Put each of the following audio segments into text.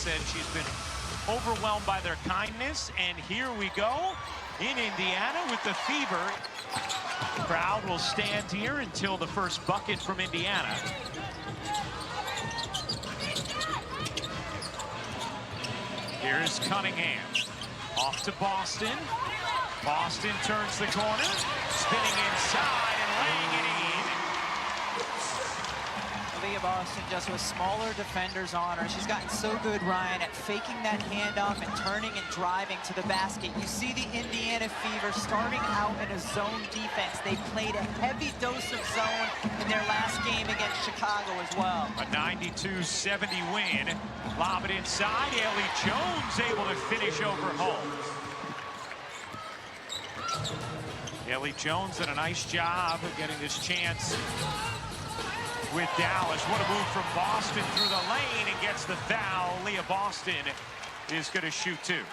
said she's been overwhelmed by their kindness. And here we go in Indiana with the Fever. The crowd will stand here until the first bucket from Indiana. Here's Cunningham. Off to Boston. Boston turns the corner, spinning inside and laying it in. Leah Boston just with smaller defenders on her. She's gotten so good, Ryan, at faking that handoff and turning and driving to the basket. You see the Indiana Fever starting out in a zone defense. They played a heavy dose of zone in their last game against Chicago as well. A 92-70 win. Lob it inside. Ellie Jones able to finish over Holmes. Ellie Jones did a nice job of getting this chance with Dallas. What a move from Boston through the lane and gets the foul. Leah Boston is going to shoot two.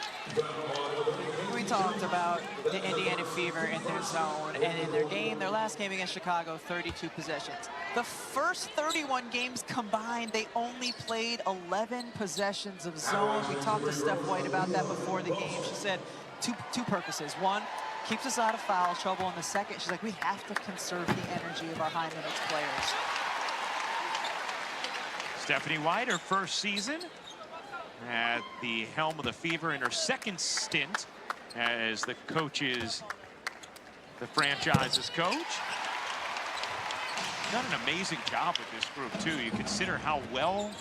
We talked about the Indiana Fever in their zone and in their game, their last game against Chicago, 32 possessions. The first 31 games combined, they only played 11 possessions of zone. We talked to Steph White about that before the game. She said two purposes. One, keeps us out of foul trouble. And the second, she's like, we have to conserve the energy of our high-minutes players. Stephanie White, her first season at the helm of the Fever in her second stint as the franchise's coach. Done an amazing job with this group, too. You consider how well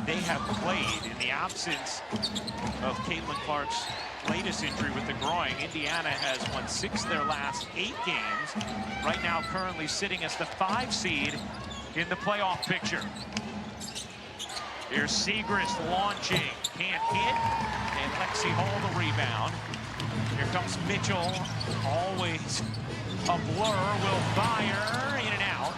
they have played in the absence of Caitlin Clark's latest injury with the groin. Indiana has won 6 of their last 8 games. Right now, currently sitting as the 5 seed in the playoff picture. Here's Segrist launching, can't hit, and Lexi Hall the rebound. Here comes Mitchell, always a blur, will fire, in and out.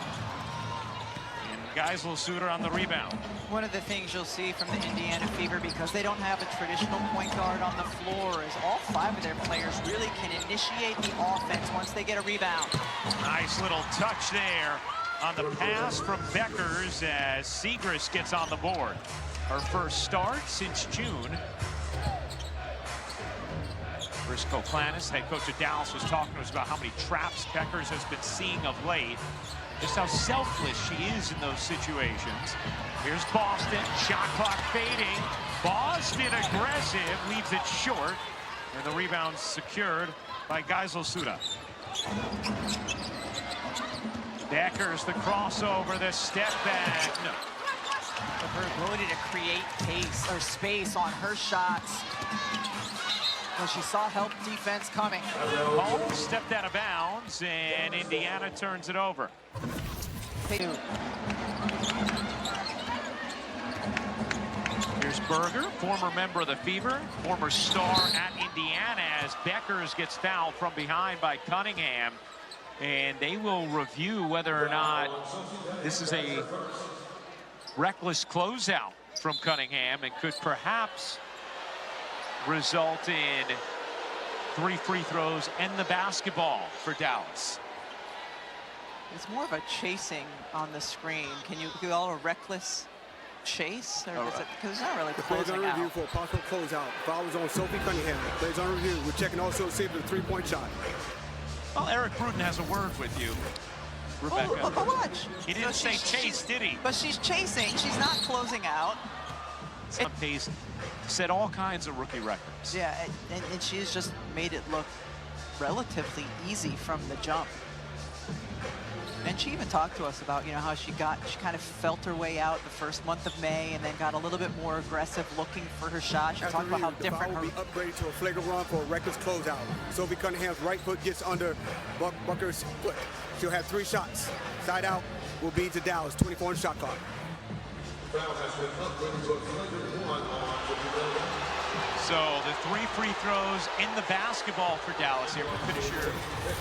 And Geisel Suter on the rebound. One of the things you'll see from the Indiana Fever, because they don't have a traditional point guard on the floor, is all 5 of their players really can initiate the offense once they get a rebound. Nice little touch there on the pass from Beckers as Segrist gets on the board. Her first start since June. Chris Koklanis, head coach of Dallas, was talking to us about how many traps Beckers has been seeing of late. Just how selfless she is in those situations. Here's Boston, shot clock fading. Boston aggressive, leaves it short. And the rebound secured by Geisel Suter. Beckers, the crossover, the step back. No. Her ability to create pace or space on her shots. Well, she saw help defense coming. Holmes stepped out of bounds, and Indiana turns it over. Here's Berger, former member of the Fever, former star at Indiana, as Beckers gets fouled from behind by Cunningham. And they will review whether or not this is a reckless closeout from Cunningham and could perhaps result in 3 free throws and the basketball for Dallas. It's more of a chasing on the screen. Can you call it a reckless chase? Or is it, because it's not really closing out. Plays on review for a possible closeout. Foul is on Sophie Cunningham. Plays on review. We're checking also to see if the 3-point shot. Well, Eric Bruton has a word with you, Rebecca. Oh, watch. He didn't say chase, did he? But she's chasing. She's not closing out. Pace set all kinds of rookie records. Yeah, and she's just made it look relatively easy from the jump. And she even talked to us about, how she kind of felt her way out the first month of May and then got a little bit more aggressive looking for her shot. She talked about how different her... will be upgraded to a flagrant run for a reckless closeout. Sophie Cunningham's right foot gets under Bucker's foot. She'll have 3 shots. Side out will be to Dallas, 24 on shot clock. So the 3 free throws in the basketball for Dallas here. We'll finish your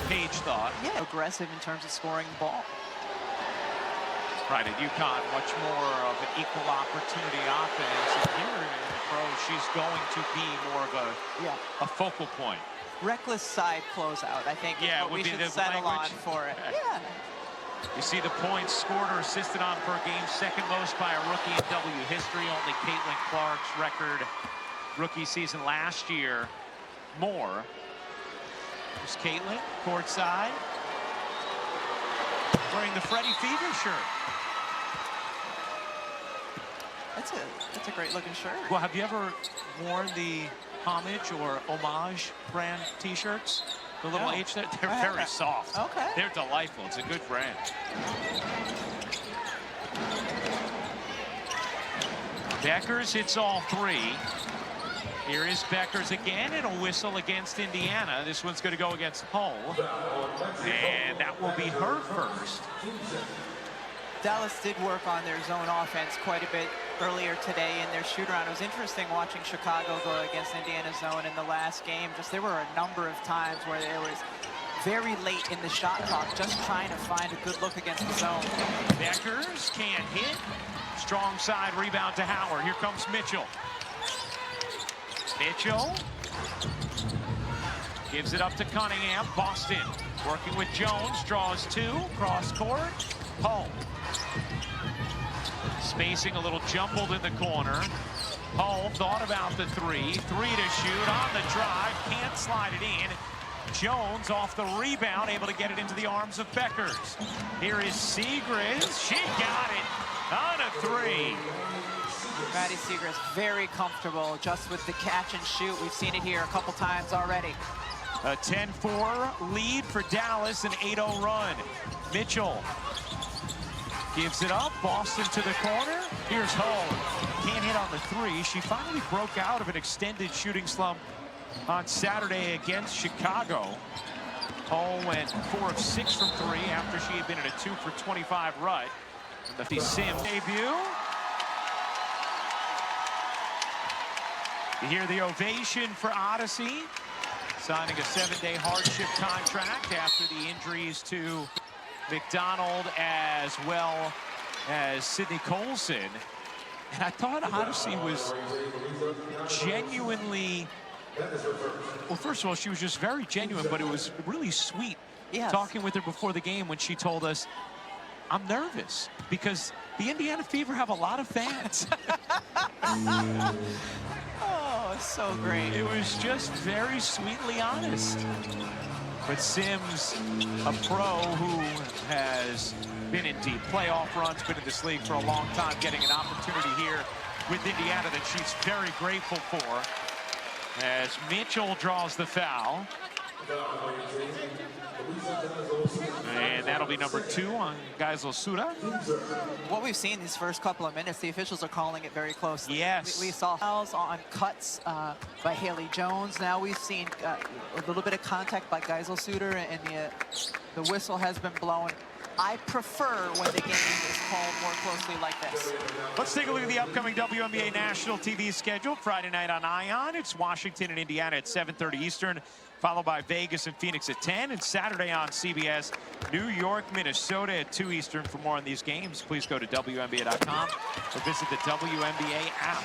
Page thought. Yeah, aggressive in terms of scoring the ball. Right, at UConn, much more of an equal opportunity offense. And here in the pros, she's going to be more of a focal point. Reckless side closeout, I think, is what we should settle on for it. Yeah. You see the points scored or assisted on per game, second most by a rookie in W history. Only Caitlin Clark's record rookie season last year more. There's Caitlin, courtside, wearing the Freddie Fever shirt. That's a great looking shirt. Well, have you ever worn the homage or homage brand t-shirts? The little No. H there, they're very soft. Okay. They're delightful. It's a good brand. Beckers hits all three. Here is Beckers again. It'll whistle against Indiana. This one's going to go against Hull. And that will be her first. Dallas did work on their zone offense quite a bit earlier today in their shoot-around. It was interesting watching Chicago go against Indiana's zone in the last game. There were a number of times where there was very late in the shot clock just trying to find a good look against the zone. Beckers can't hit. Strong side rebound to Howard. Here comes Mitchell. Mitchell gives it up to Cunningham. Boston working with Jones. Draws two. Cross court. Hull. Spacing a little jumbled in the corner. Hull thought about the three. Three to shoot on the drive. Can't slide it in. Jones off the rebound, able to get it into the arms of Beckers. Here is Segrist. She got it on a three. Maddie Segrist very comfortable just with the catch and shoot. We've seen it here a couple times already. A 10-4 lead for Dallas, an 8-0 run. Mitchell gives it up. Boston to the corner. Here's Hull. Can't hit on the three. She finally broke out of an extended shooting slump on Saturday against Chicago. Hull went 4 of 6 from three after she had been in a 2 for 25 rut. The Sim debut. You hear the ovation for Odyssey, signing a 7-day hardship contract after the injuries to McDonald as well as Sydney Colson. And I thought Odyssey was genuinely, well, first of all, she was just very genuine, but it was really sweet talking with her before the game when she told us, I'm nervous because the Indiana Fever have a lot of fans. Oh, so great. It was just very sweetly honest. But Sims, a pro who has been in deep playoff runs, been in this league for a long time, getting an opportunity here with Indiana that she's very grateful for. As Mitchell draws the foul. And that'll be number 2 on Geisel Suda. What we've seen these first couple of minutes, the officials are calling it very close. Yes. We saw fouls on cuts by Haley Jones. Now we've seen a little bit of contact by Geisel Suda, and the whistle has been blown. I prefer when the game is called more closely like this. Let's take a look at the upcoming WNBA national TV schedule. Friday night on ION, it's Washington and Indiana at 7:30 Eastern, followed by Vegas and Phoenix at 10. And Saturday on CBS, New York, Minnesota at 2 Eastern. For more on these games, please go to WNBA.com or visit the WNBA app.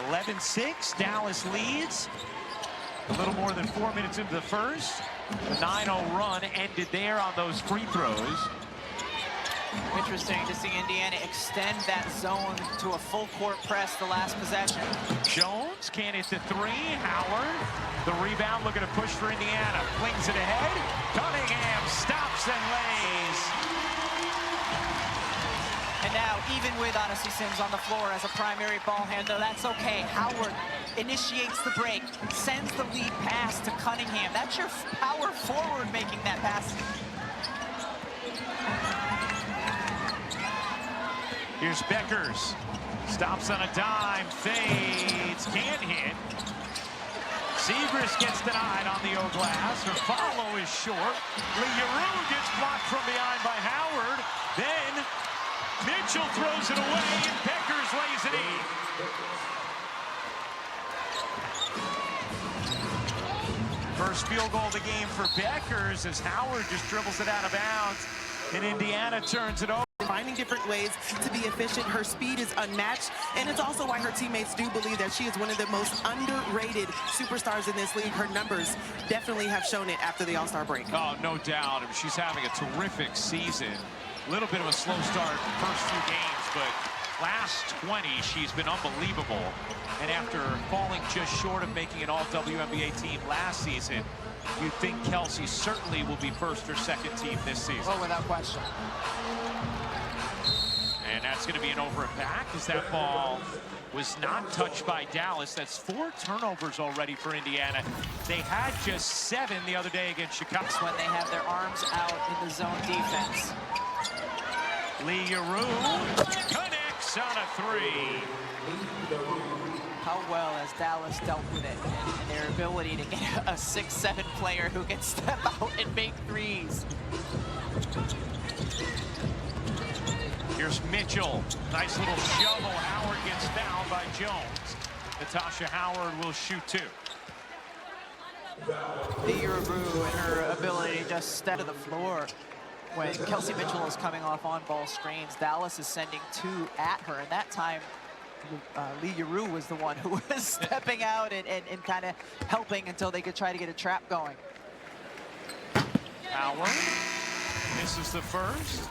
11-6, Dallas leads. A little more than 4 minutes into the first. The 9-0 run ended there on those free throws. Interesting to see Indiana extend that zone to a full court press the last possession. Jones can't hit the three. Howard, the rebound, looking to push for Indiana. Flings it ahead. Cunningham stops and lays. And now, even with Odyssey Sims on the floor as a primary ball handler, that's okay. Howard initiates the break, sends the lead pass to Cunningham. That's your power forward making that pass. Here's Beckers. Stops on a dime, fades, can't hit. Segrist gets denied on the O-glass. Her follow is short. Leroux gets blocked from behind by Howard. Then Mitchell throws it away, and Beckers lays it in. First field goal of the game for Beckers as Howard just dribbles it out of bounds, and Indiana turns it over. finding different ways to be efficient. Her speed is unmatched, and it's also why her teammates do believe that she is one of the most underrated superstars in this league. Her numbers definitely have shown it after the All-Star break. Oh, no doubt. I mean, she's having a terrific season. A little bit of a slow start first few games, but last 20, she's been unbelievable. And after falling just short of making an all-WNBA team last season, you'd think Kelsey certainly will be first or second team this season. Oh, without question. And that's going to be an over and back as that ball was not touched by Dallas. That's 4 turnovers already for Indiana. They had just 7 the other day against Chicago. When they have their arms out in the zone defense. Leroux connects on a 3. How well has Dallas dealt with it and their ability to get a 6'7" player who can step out and make threes. Here's Mitchell. Nice little shovel. Howard gets fouled by Jones. Natasha Howard will shoot 2. Leroux and her ability to just step to the floor. When Kelsey Mitchell is coming off on-ball screens, Dallas is sending 2 at her, and that time Leroux was the one who was stepping out and kind of helping until they could try to get a trap going. Howard misses the first.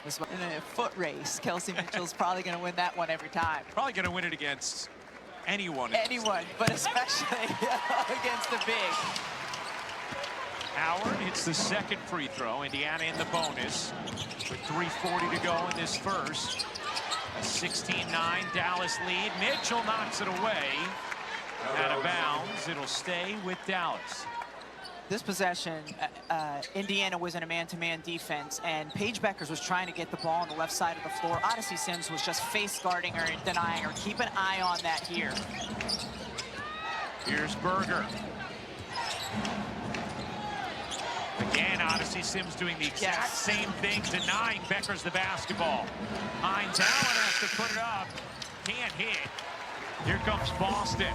In a foot race, Kelsey Mitchell's probably going to win that one every time. Probably going to win it against anyone. Anyone, but especially against the big. Howard hits the second free throw. Indiana in the bonus with 3:40 to go in this first. A 16-9 Dallas lead. Mitchell knocks it away. Out of bounds. It'll stay with Dallas. This possession, Indiana was in a man-to-man defense, and Paige Beckers was trying to get the ball on the left side of the floor. Odyssey Sims was just face guarding her and denying her. Keep an eye on that here. Here's Berger. Again, Odyssey Sims doing the exact same thing, denying Beckers the basketball. Hines Allen has to put it up. Can't hit. Here comes Boston.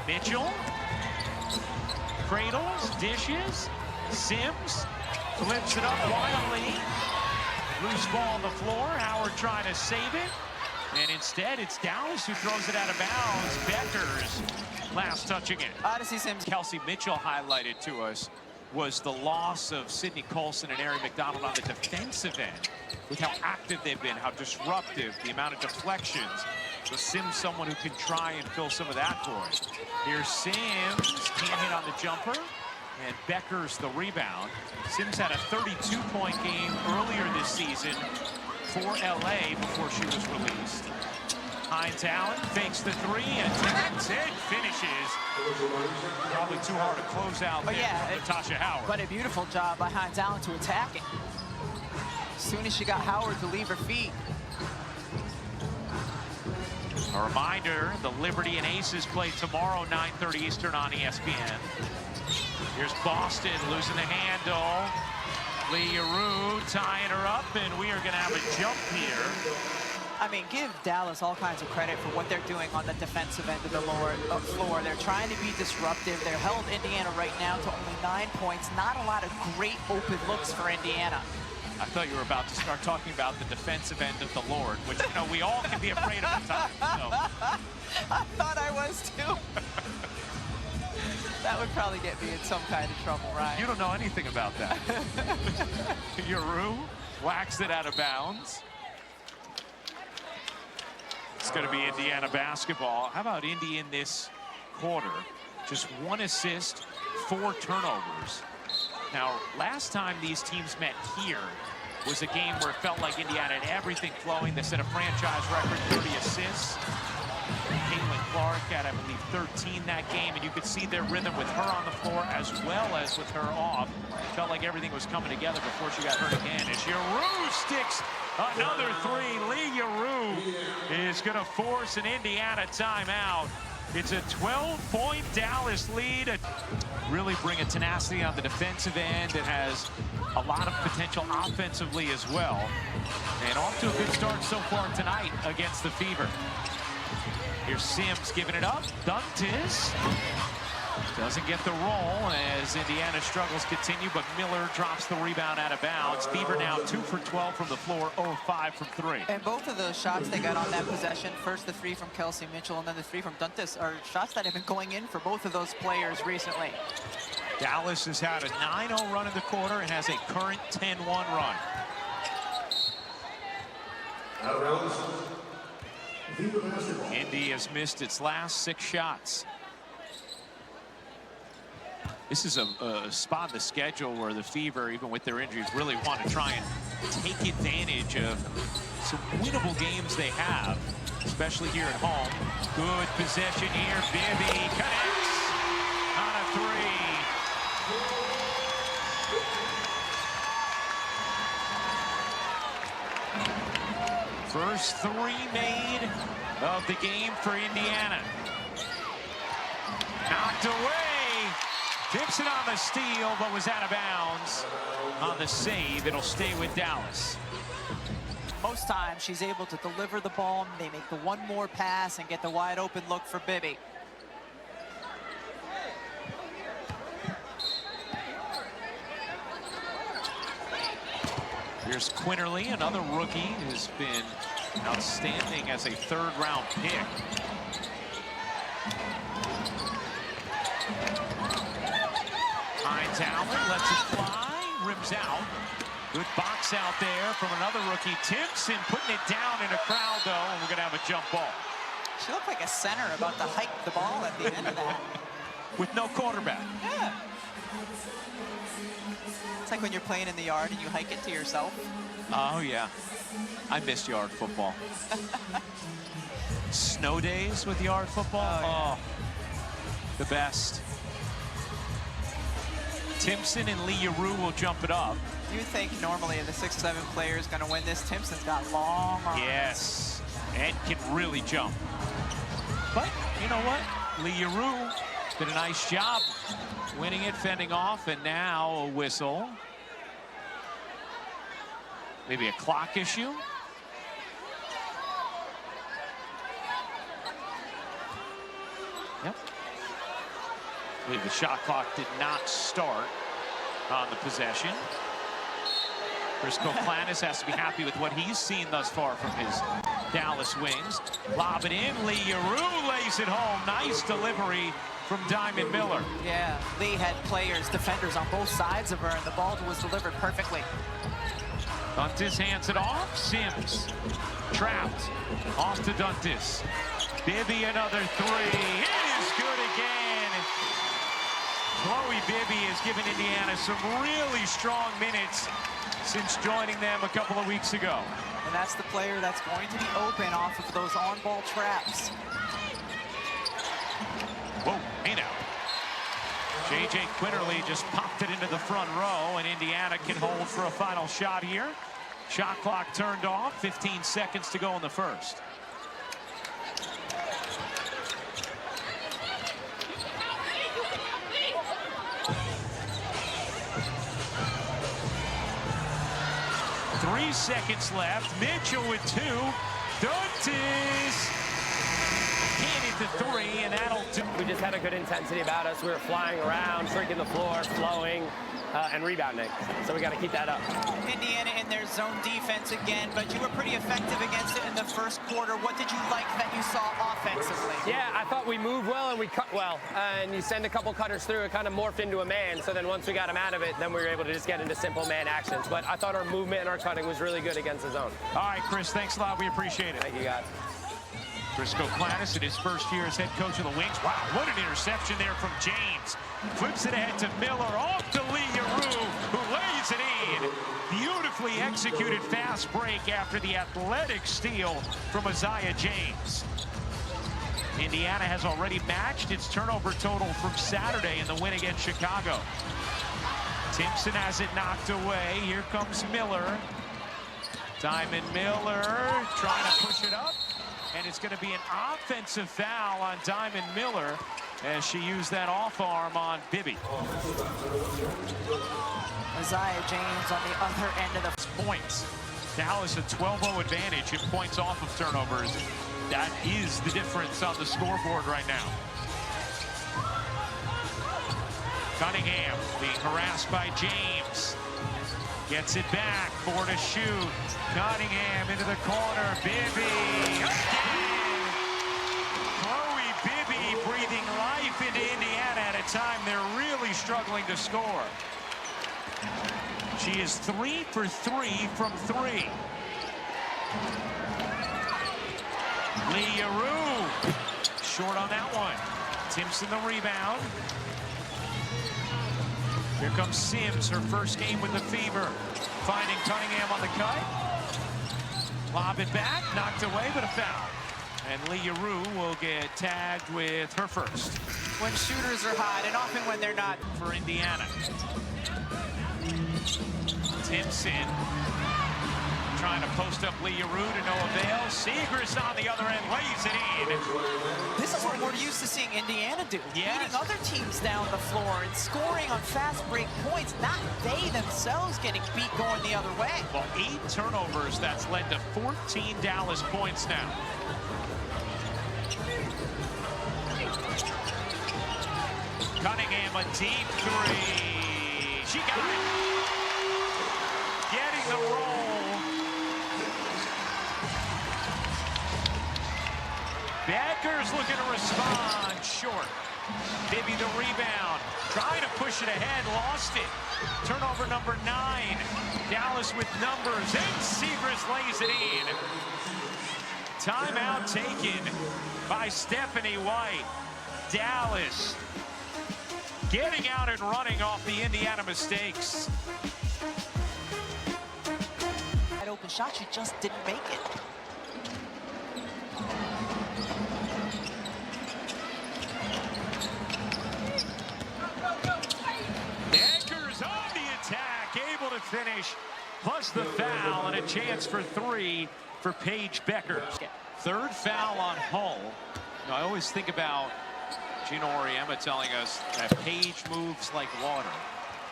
Mitchell. Cradles, dishes. Sims flips it up wildly. Loose ball on the floor. Howard trying to save it. And instead, it's Dallas who throws it out of bounds. Beckers last touching it. Odyssey Sims. Kelsey Mitchell highlighted to us was the loss of Sydney Colson and Ari McDonald on the defensive end, with how active they've been, how disruptive, the amount of deflections. So Sims someone who can try and fill some of that void. Here's Sims, can't hit on the jumper, and Beckers the rebound. Sims had a 32-point game earlier this season for LA before she was released. Hines Allen fakes the 3 and attacks it, finishes. Probably too hard to close out there. Natasha Howard. But a beautiful job by Hines Allen to attack it. As soon as she got Howard to leave her feet. A reminder, the Liberty and Aces play tomorrow, 9:30 Eastern on ESPN. Here's Boston losing the handle. Leroux tying her up, and we are going to have a jump here. I mean, give Dallas all kinds of credit for what they're doing on the defensive end of the floor. They're trying to be disruptive. They're held Indiana right now to only 9 points. Not a lot of great open looks for Indiana. I thought you were about to start talking about the defensive end of the Lord, which, you know, we all can be afraid of at times. So. I thought I was too. That would probably get me in some kind of trouble, right? You don't know anything about that. Leroux whacks it out of bounds. It's going to be Indiana basketball. How about Indy in this quarter? Just 1 assist, 4 turnovers. Now, last time these teams met here was a game where it felt like Indiana had everything flowing. They set a franchise record, 30 assists. Caitlin Clark had, I believe, 13 that game, and you could see their rhythm with her on the floor as well as with her off. It felt like everything was coming together before she got hurt again. As Leroux sticks another 3. Leroux is going to force an Indiana timeout. It's a 12-point Dallas lead. Really bring a tenacity on the defensive end. It has a lot of potential offensively as well. And off to a good start so far tonight against the Fever. Here's Sims giving it up. Duntis. Doesn't get the roll as Indiana struggles continue, but Miller drops the rebound out of bounds. Fever now 2 for 12 from the floor, 0 5 from 3. And both of those shots they got on that possession, first the 3 from Kelsey Mitchell and then the 3 from Duntis, are shots that have been going in for both of those players recently. Dallas has had a 9-0 run in the quarter and has a current 10-1 run. Indy has missed its last 6 shots. This is a spot in the schedule where the Fever, even with their injuries, really want to try and take advantage of some winnable games they have, especially here at home. Good possession here. Bibby connects on a 3. First 3 made of the game for Indiana. Knocked away. Gibson on the steal, but was out of bounds on the save. It'll stay with Dallas. Most times she's able to deliver the ball. They make the one more pass and get the wide open look for Bibby. Here's Quinterly, another rookie who's been outstanding as a 3rd-round pick. Hines Allen lets it fly, rims out. Good box out there from another rookie. Timpson putting it down in a crowd, though, and we're going to have a jump ball. She looked like a center about to hike the ball at the end of that. With no quarterback. Yeah. It's like when you're playing in the yard and you hike it to yourself. Oh, yeah. I missed yard football. Snow days with yard football? Oh, yeah. The best. Timpson and Lee Yarou will jump it up. You think normally the 6'7" player is going to win this. Timpson's got long arms. Yes, and can really jump. But you know what? Lee Yarou did a nice job winning it, fending off, and now a whistle. Maybe a clock issue. Yep. I believe the shot clock did not start on the possession. Chris Koklanis has to be happy with what he's seen thus far from his Dallas Wings. Lob it in. Lee Yarou lays it home. Nice delivery from Diamond Miller. Yeah, Lee had players, defenders on both sides of her, and the ball was delivered perfectly. Duntis hands it off. Sims trapped. Off to Duntis. Bibby another 3. It is good again. Chloe Bibby has given Indiana some really strong minutes since joining them a couple of weeks ago. And that's the player that's going to be open off of those on-ball traps. Whoa, hey now. J.J. Quinterly just popped it into the front row, and Indiana can hold for a final shot here. Shot clock turned off, 15 seconds to go in the first. Three seconds left. Mitchell with 2. Duntis can't hit the 3, and that'll do. We just had a good intensity about us. We were flying around, shrinking the floor, flowing, and rebounding. So we got to keep that up. Indiana in their zone defense again, but you were pretty effective against it in the first quarter. What did you like that you saw offensively? Yeah, I thought we moved well and we cut well. And you send a couple cutters through, it kind of morphed into a man. So then once we got him out of it, then we were able to just get into simple man actions. But I thought our movement and our cutting was really good against the zone. All right, Chris, thanks a lot. We appreciate it. Thank you, guys. Chris Koklanis in his first year as head coach of the Wings. Wow, what an interception there from James. Flips it ahead to Miller, off to Lee Yarou, who lays it in. Beautifully executed fast break after the athletic steal from Isaiah James. Indiana has already matched its turnover total from Saturday in the win against Chicago. Timpson has it knocked away. Here comes Miller. Diamond Miller trying to push it up. And it's going to be an offensive foul on Diamond Miller as she used that off arm on Bibby. Isaiah James on the other end of the points. Dallas a 12-0 advantage in points off of turnovers. That is the difference on the scoreboard right now. Cunningham being harassed by James. Gets it back, 4 to shoot. Cunningham into the corner, Bibby. Again! Chloe Bibby breathing life into Indiana at a time they're really struggling to score. She is 3 for 3 from 3. Leroux, short on that one. Timpson the rebound. Here comes Sims, her first game with the Fever. Finding Cunningham on the cut. Lob it back, knocked away, but a foul. And Leroux will get tagged with her first. When shooters are hot, and often when they're not. For Indiana. Timpson trying to post up Leroux to no avail. Siegrist on the other end lays it in. This is what we're used to seeing Indiana do. Yes. Beating other teams down the floor and scoring on fast break points, not they themselves getting beat going the other way. Well, 8 turnovers, that's led to 14 Dallas points now. Cunningham, a deep 3. She got it. Getting the roll. Becker's looking to respond. Short. Bibby the rebound. Trying to push it ahead. Lost it. Turnover number 9. Dallas with numbers. And Siegrist lays it in. Timeout taken by Stephanie White. Dallas getting out and running off the Indiana mistakes. That open shot, she just didn't make it. Becker's on the attack, able to finish, plus the foul and a chance for 3 for Paige Becker. Third foul on Hull. Now, I always think about Gino Auriemma telling us that Paige moves like water.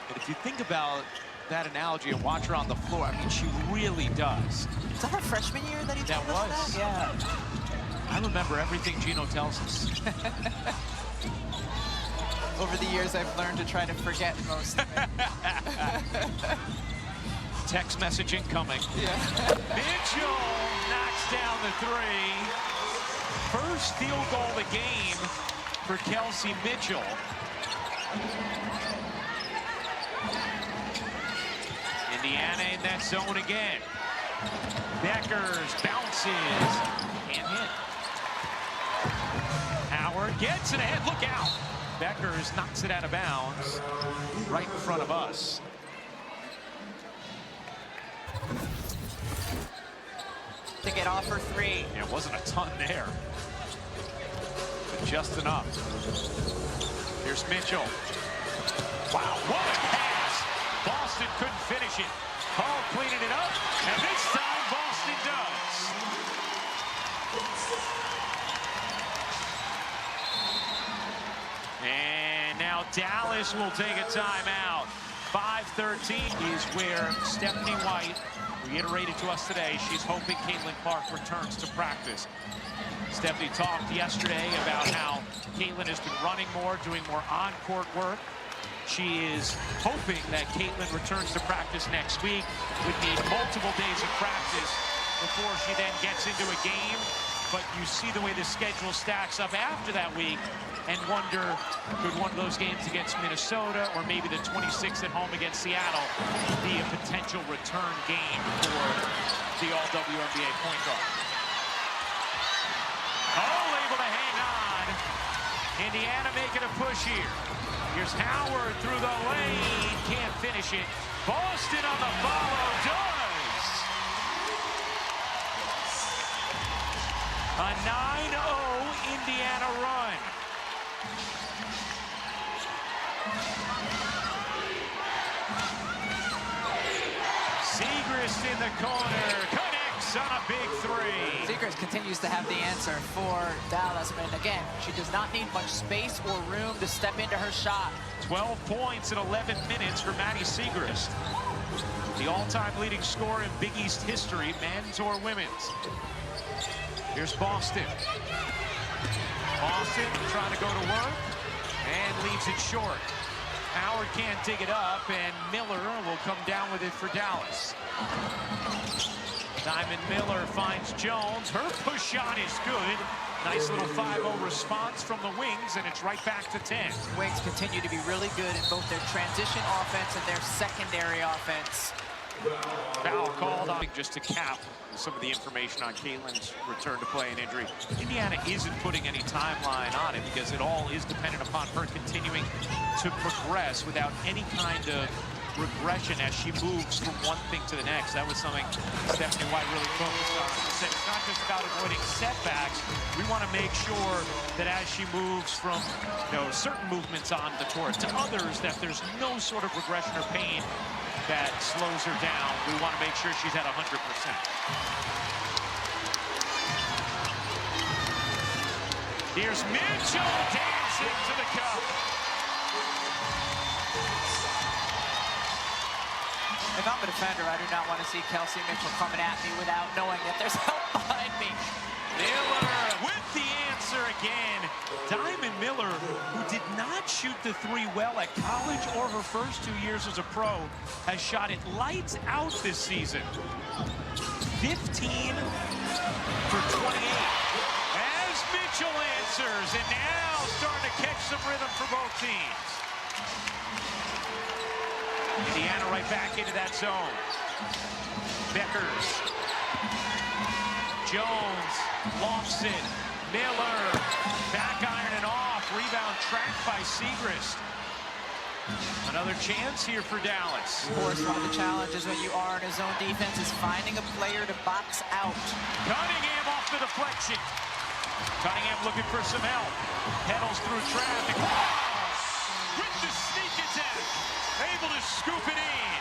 But if you think about that analogy and watch her on the floor, I mean, she really does. Is that her freshman year that he told That us was. that? Yeah. I remember everything Gino tells us. Over the years, I've learned to try to forget most of it. Text message incoming. Yeah. Mitchell knocks down the 3. First field goal of the game for Kelsey Mitchell. Indiana in that zone again. Beckers bounces and hit. Howard gets it ahead. Look out. Beckers knocks it out of bounds right in front of us. To get off her 3. It wasn't a ton there, but just enough. Here's Mitchell. Wow, what a pass. Boston couldn't finish it. Hall cleaning it up, and this time Boston does. And now Dallas will take a timeout. 5:13 is where Stephanie White reiterated to us today she's hoping Caitlin Clark returns to practice. Stephanie talked yesterday about how Caitlin has been running more, doing more on-court work. She is hoping that Caitlin returns to practice next week. Would need multiple days of practice before she then gets into a game. But you see the way the schedule stacks up after that week and wonder, could one of those games against Minnesota or maybe the 26th at home against Seattle be a potential return game for the all-WNBA point guard? Oh, able to hang on. Indiana making a push here. Here's Howard through the lane. Can't finish it. Boston on the follow. Does. A 9-0 Indiana run. Siegrist in the corner. Connects on a big 3. Siegrist continues to have the answer for Dallas, but again, she does not need much space or room to step into her shot. 12 points in 11 minutes for Maddie Siegrist. The all-time leading scorer in Big East history, men's or women's. Here's Boston. Boston trying to go to work and leaves it short. Howard can't dig it up, and Miller will come down with it for Dallas. Diamond Miller finds Jones. Her push shot is good. Nice little 5-0 response from the Wings, and it's right back to 10. Wings continue to be really good in both their transition offense and their secondary offense. Foul called on just to cap some of the information on Caitlin's return to play and injury. Indiana isn't putting any timeline on it because it all is dependent upon her continuing to progress without any kind of regression as she moves from one thing to the next. That was something Stephanie White really focused on. She said it's not just about avoiding setbacks. We want to make sure that as she moves from certain movements on the court to others, that there's no sort of regression or pain that slows her down. We want to make sure she's at 100%. Here's Mitchell dancing to the cup. If I'm a defender, I do not want to see Kelsey Mitchell coming at me without knowing that there's help behind me. Miller with the answer again. Diamond Miller, who did not shoot the three well at college or her first 2 years as a pro, has shot it lights out this season. 15 for 28. As Mitchell answers, and now starting to catch some rhythm for both teams. Indiana right back into that zone. Beckers. Jones lofts it. Miller back iron and off. Rebound tracked by Segrist. Another chance here for Dallas. Of course, one of the challenges when you are in a zone defense is finding a player to box out. Cunningham off the deflection. Cunningham looking for some help. Pedals through traffic. With the sneak attack. Able to scoop it in.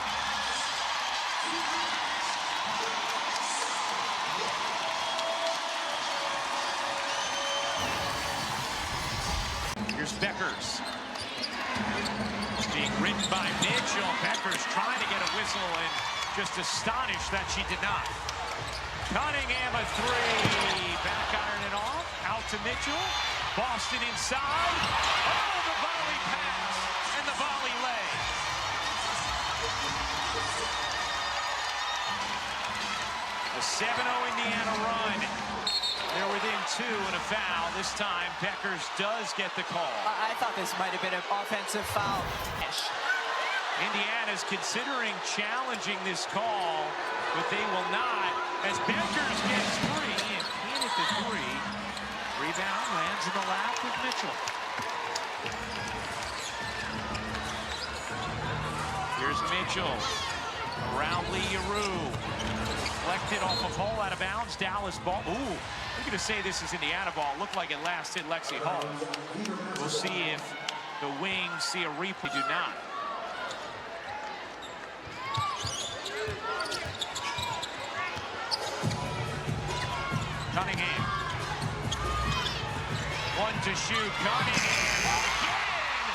Here's Beckers. It's being ridden by Mitchell. Beckers trying to get a whistle and just astonished that she did not. Cunningham a three. Back iron it off. Out to Mitchell. Boston inside. Oh, the volley pass and the volley lay. A 7-0 Indiana run. They're within 2 and a foul. This time, Beckers does get the call. I thought this might have been an offensive foul. Indiana's considering challenging this call, but they will not. As Beckers gets 3 and can't hit the 3. Rebound lands in the lap with Mitchell. Here's Mitchell. Around Lee Yaroo. Deflected off a pole out of bounds. Dallas ball. Ooh, we're going to say this is Indiana ball. Looked like it last hit Lexi Hall. We'll see if the Wings see a replay. Do not. Cunningham. 1 to shoot. Cunningham. Again!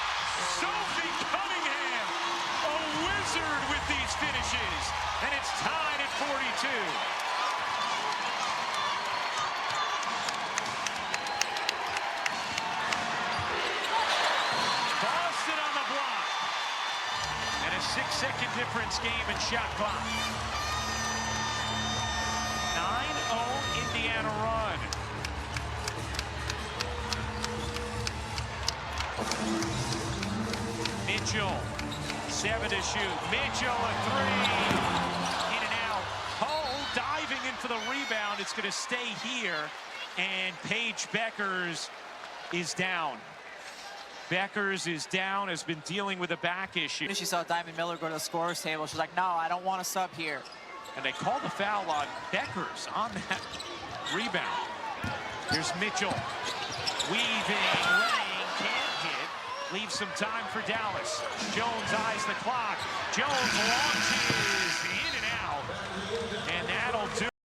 Sophie Cunningham. A wizard with these finishes. And it's tied at 42. Boston on the block. And a 6-second difference game in shot clock. 9-0 Indiana run. Mitchell. 7 to shoot. Mitchell a 3. In and out. Hull diving in for the rebound. It's going to stay here. And Paige Beckers is down. Beckers is down, has been dealing with a back issue. She saw Diamond Miller go to the scorer's table. She's like, no, I don't want to sub here. And they call the foul on Beckers on that rebound. Here's Mitchell. Weaving, laying, can't hit. Leaves some time for Dallas. Jones eyes the clock. Jones launches.